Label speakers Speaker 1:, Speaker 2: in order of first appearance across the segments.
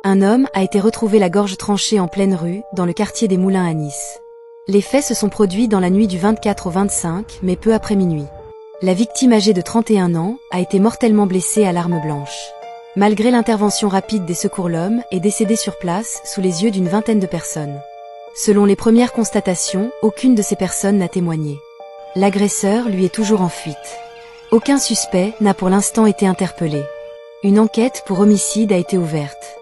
Speaker 1: Un homme a été retrouvé la gorge tranchée en pleine rue, dans le quartier des Moulins à Nice. Les faits se sont produits dans la nuit du 24 au 25, mais peu après minuit. La victime âgée de 31 ans a été mortellement blessée à l'arme blanche. Malgré l'intervention rapide des secours, l'homme est décédé sur place, sous les yeux d'une vingtaine de personnes. Selon les premières constatations, aucune de ces personnes n'a témoigné. L'agresseur, lui, est toujours en fuite. Aucun suspect n'a pour l'instant été interpellé. Une enquête pour homicide a été ouverte.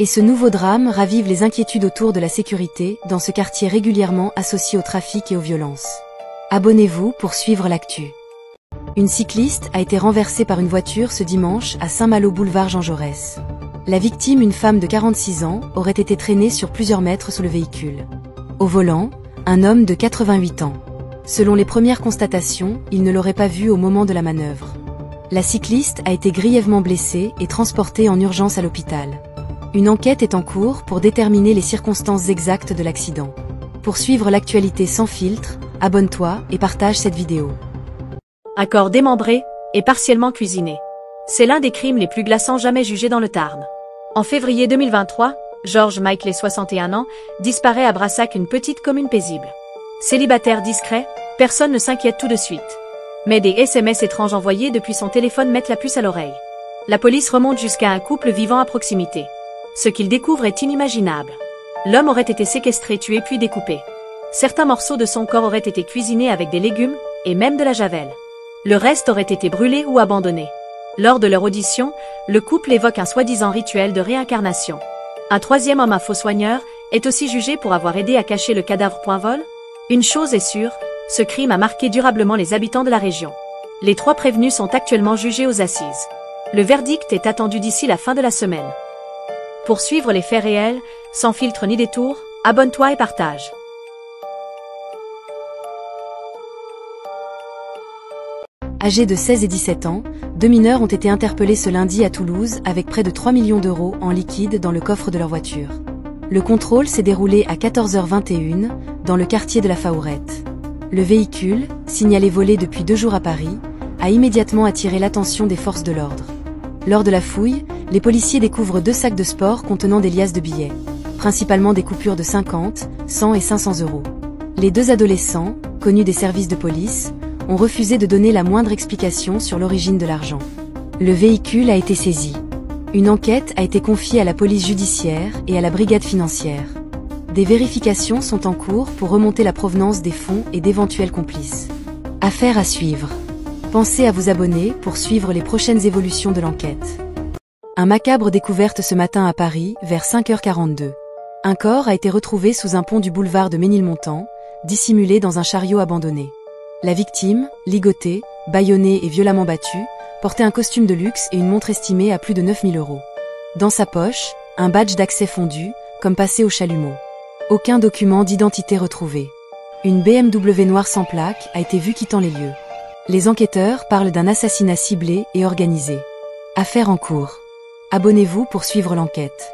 Speaker 1: Et ce nouveau drame ravive les inquiétudes autour de la sécurité dans ce quartier régulièrement associé au trafic et aux violences. Abonnez-vous pour suivre l'actu. Une cycliste a été renversée par une voiture ce dimanche à Saint-Malo boulevard Jean Jaurès. La victime, une femme de 46 ans, aurait été traînée sur plusieurs mètres sous le véhicule. Au volant, un homme de 88 ans. Selon les premières constatations, il ne l'aurait pas vue au moment de la manœuvre. La cycliste a été grièvement blessée et transportée en urgence à l'hôpital. Une enquête est en cours pour déterminer les circonstances exactes de l'accident. Pour suivre l'actualité sans filtre, abonne-toi et partage cette vidéo.
Speaker 2: Un corps démembré et partiellement cuisiné. C'est l'un des crimes les plus glaçants jamais jugés dans le Tarn. En février 2023, Georges Michael, 61 ans, disparaît à Brassac, une petite commune paisible. Célibataire discret, personne ne s'inquiète tout de suite. Mais des SMS étranges envoyés depuis son téléphone mettent la puce à l'oreille. La police remonte jusqu'à un couple vivant à proximité. Ce qu'ils découvrent est inimaginable. L'homme aurait été séquestré, tué puis découpé. Certains morceaux de son corps auraient été cuisinés avec des légumes et même de la javel. Le reste aurait été brûlé ou abandonné. Lors de leur audition, le couple évoque un soi-disant rituel de réincarnation. Un troisième homme, un faux soigneur, est aussi jugé pour avoir aidé à cacher le cadavre. Vol. Une chose est sûre, ce crime a marqué durablement les habitants de la région. Les 3 prévenus sont actuellement jugés aux assises. Le verdict est attendu d'ici la fin de la semaine. Pour suivre les faits réels, sans filtre ni détour, abonne-toi et partage.
Speaker 1: Âgés de 16 et 17 ans, 2 mineurs ont été interpellés ce lundi à Toulouse avec près de 3 millions d'euros en liquide dans le coffre de leur voiture. Le contrôle s'est déroulé à 14h21, dans le quartier de la Faourette. Le véhicule, signalé volé depuis 2 jours à Paris, a immédiatement attiré l'attention des forces de l'ordre. Lors de la fouille, les policiers découvrent 2 sacs de sport contenant des liasses de billets, principalement des coupures de 50, 100 et 500 euros. Les 2 adolescents, connus des services de police, ont refusé de donner la moindre explication sur l'origine de l'argent. Le véhicule a été saisi. Une enquête a été confiée à la police judiciaire et à la brigade financière. Des vérifications sont en cours pour remonter la provenance des fonds et d'éventuels complices. Affaire à suivre. Pensez à vous abonner pour suivre les prochaines évolutions de l'enquête. Un macabre découverte ce matin à Paris, vers 5h42. Un corps a été retrouvé sous un pont du boulevard de Ménilmontant, dissimulé dans un chariot abandonné. La victime, ligotée, bâillonnée et violemment battue, portait un costume de luxe et une montre estimée à plus de 9 000 euros. Dans sa poche, un badge d'accès fondu, comme passé au chalumeau. Aucun document d'identité retrouvé. Une BMW noire sans plaque a été vue quittant les lieux. Les enquêteurs parlent d'un assassinat ciblé et organisé. Affaire en cours. Abonnez-vous pour suivre l'enquête.